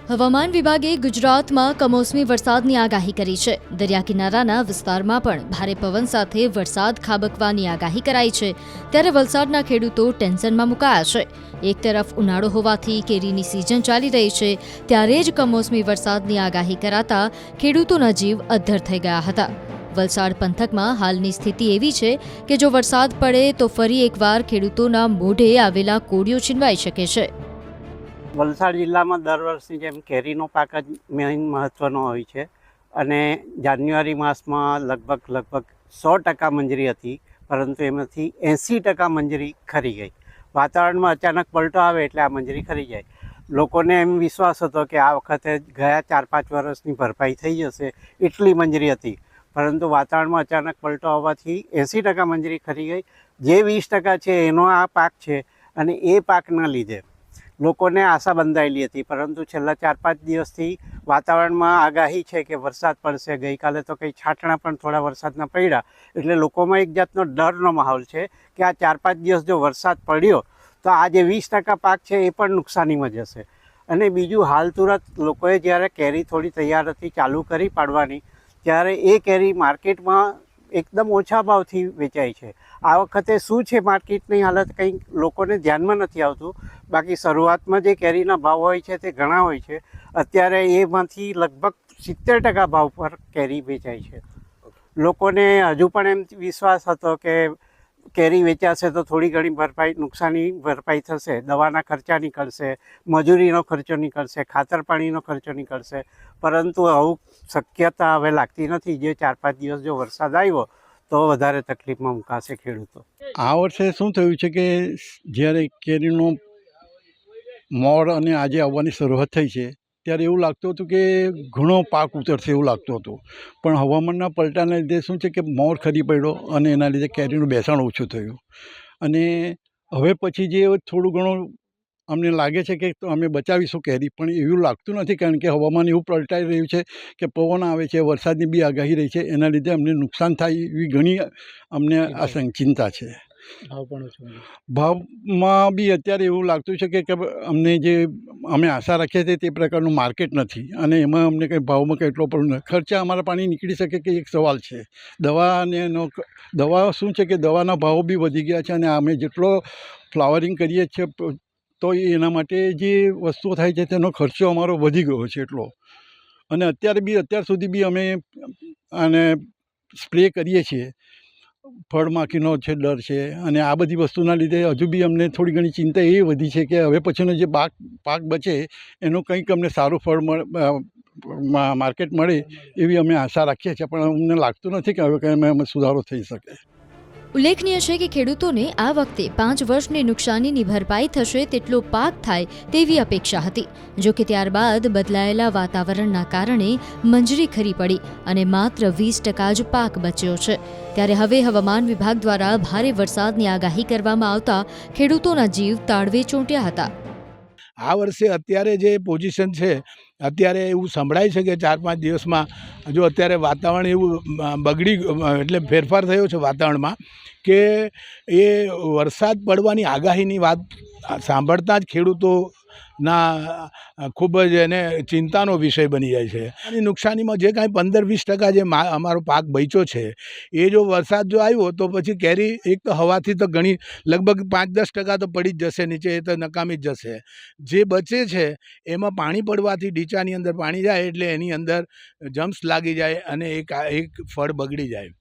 હવામાન વિભાગે ગુજરાતમાં કમોસમી વરસાદની આગાહી કરી છે। દરિયા કિનારાના વિસ્તારમાં પણ ભારે પવન સાથે વરસાદ ખાબકવાની આગાહી કરાઈ છે। ત્યારે વલસાડના ખેડૂતો ટેન્શનમાં મુકાયા છે। એક તરફ ઉનાળો હોવાથી કેરીની સિઝન ચાલી રહી છે, ત્યારે જ કમોસમી વરસાદની આગાહી કરાતા ખેડૂતોના જીવ અદ્ધર થઈ ગયા હતા। વલસાડ પંથકમાં હાલની સ્થિતિ એવી છે કે જો વરસાદ પડે તો ફરી એકવાર ખેડૂતોના મોઢે આવેલા કોળિયો છીનવાઈ શકે છે। વલસાડ જિલ્લામાં દર વર્ષની જેમ કેરીનો પાક જ મેઇન મહત્ત્વનો હોય છે અને જાન્યુઆરી માસમાં લગભગ 100% મંજરી હતી, પરંતુ એમાંથી 80% મંજરી ખરી ગઈ। વાતાવરણમાં અચાનક પલટો આવે એટલે આ મંજરી ખરી જાય। લોકોને એમ વિશ્વાસ હતો કે આ વખતે ગયા 4-5 વર્ષની ભરપાઈ થઈ જશે, એટલી મંજરી હતી, પરંતુ વાતાવરણમાં અચાનક પલટો આવવાથી 80% મંજરી ખરી ગઈ। જે 20% છે એનો આ પાક છે અને એ પાકના લીધે લોકોને આશા બંધાયેલી હતી, પરંતુ છેલ્લા 4-5 દિવસથી વાતાવરણમાં આગાહી છે કે વરસાદ પડશે। ગઈકાલે તો કંઈ છાંટણા પણ થોડા વરસાદના પડ્યા, એટલે લોકોમાં એક જાતનો ડરનો માહોલ છે કે આ 4-5 દિવસ જો વરસાદ પડ્યો તો આ જે 20% પાક છે એ પણ નુકસાનીમાં જશે। અને બીજું, હાલ તુરંત લોકોએ જ્યારે કેરી થોડી તૈયાર હતી ચાલુ કરી પાડવાની, ત્યારે એ કેરી માર્કેટમાં એકદમ ઓછા ભાવથી વેચાય છે। આ વખતે શું છે માર્કેટની હાલત કંઈ લોકોને ધ્યાનમાં નથી આવતું। બાકી શરૂઆતમાં જે કેરીના ભાવ હોય છે તે ઘણા હોય છે, અત્યારે એમાંથી લગભગ 70% ભાવ પર કેરી વેચાય છે। લોકોને હજુ પણ એમ વિશ્વાસ હતો કે કેરી વેચાશે તો થોડી ઘણી ભરપાઈ, નુકસાની ભરપાઈ થશે, દવાના ખર્ચા નીકળશે, મજૂરીનો ખર્ચો નીકળશે, ખાતર પાણીનો ખર્ચો નીકળશે, પરંતુ આવું શક્યતા હવે લાગતી નથી। જે 4-5 દિવસ જો વરસાદ આવ્યો તો વધારે તકલીફમાં મુકાશે ખેડૂતો। આ વર્ષે શું થયું છે કે જ્યારે કેરીનો મોર અને આજે આવવાની શરૂઆત થઈ છે ત્યારે એવું લાગતું હતું કે ઘણો પાક ઉતરશે એવું લાગતું હતું, પણ હવામાનના પલટાના લીધે શું છે કે મોર ખરી પડ્યો અને એના લીધે કેરીનું બેસાણ ઓછું થયું। અને હવે પછી જે થોડું ઘણું અમને લાગે છે કે અમે બચાવીશું કેરી, પણ એવું લાગતું નથી, કારણ કે હવામાન એવું પલટાઈ રહ્યું છે કે પવન આવે છે, વરસાદની બી આગાહી રહી છે, એના લીધે અમને નુકસાન થાય એવી ઘણી અમને ચિંતા છે। ભાવમાં બી અત્યારે એવું લાગતું છે કે અમને જે અમે આશા રાખીએ છીએ તે પ્રકારનું માર્કેટ નથી, અને એમાં અમને કંઈ ભાવમાં કંઈ એટલો પણ ખર્ચા અમારા પાણી નીકળી શકે કે એક સવાલ છે। દવા શું છે કે દવાના ભાવ બી વધી ગયા છે, અને અમે જેટલો ફ્લાવરિંગ કરીએ છીએ તો એના માટે જે વસ્તુઓ થાય છે તેનો ખર્ચો અમારો વધી ગયો છે એટલો। અને અત્યાર સુધી બી અમે આને સ્પ્રે કરીએ છીએ, ફળમાખીનો છે ડર છે, અને આ બધી વસ્તુના લીધે હજુ બી અમને થોડી ઘણી ચિંતા એ વધી છે કે હવે પછીનો જે પાક બચે એનું કંઈક અમને સારું ફળ માર્કેટ મળે એવી અમે આશા રાખીએ છીએ, પણ અમને લાગતું નથી કે હવે કંઈ સુધારો થઈ શકે। ઉલ્લેખનીય છે કે ખેડૂતોને આ વખતે 5 વર્ષની નુકસાનીની ભરપાઈ થશે તેટલો પાક થાય તેવી અપેક્ષા હતી। જો કે ત્યારબાદ બદલાયેલા વાતાવરણના કારણે મંજરી ખરી પડી અને માત્ર 20% જ પાક બચ્યો છે। ત્યારે હવે હવામાન વિભાગ દ્વારા ભારે વરસાદની આગાહી કરવામાં આવતા ખેડૂતોના જીવ તાળવે ચોંટ્યા હતા। આ વર્ષે અત્યારે જે પોઝિશન છે, અત્યારે એવું સંભળાય છે કે 4-5 દિવસમાં જો અત્યારે વાતાવરણ એવું એટલે ફેરફાર થયો છે વાતાવરણમાં કે એ વરસાદ પડવાની આગાહીની વાત સાંભળતા જ ખેડૂતોના ખૂબ જ એને ચિંતાનો વિષય બની જાય છે। અને નુકસાનીમાં જે કાંઈ 15-20% જે અમારો પાક બચ્યો છે એ જો વરસાદ જો આવ્યો તો પછી કેરી એક તો હવાથી તો ઘણી લગભગ 5-10% તો પડી જ જશે નીચે, એ તો નકામી જ જશે। જે બચે છે એમાં પાણી પડવાથી ડીચાની અંદર પાણી જાય એટલે એની અંદર જમ્સ લાગી જાય અને એક ફળ બગડી જાય।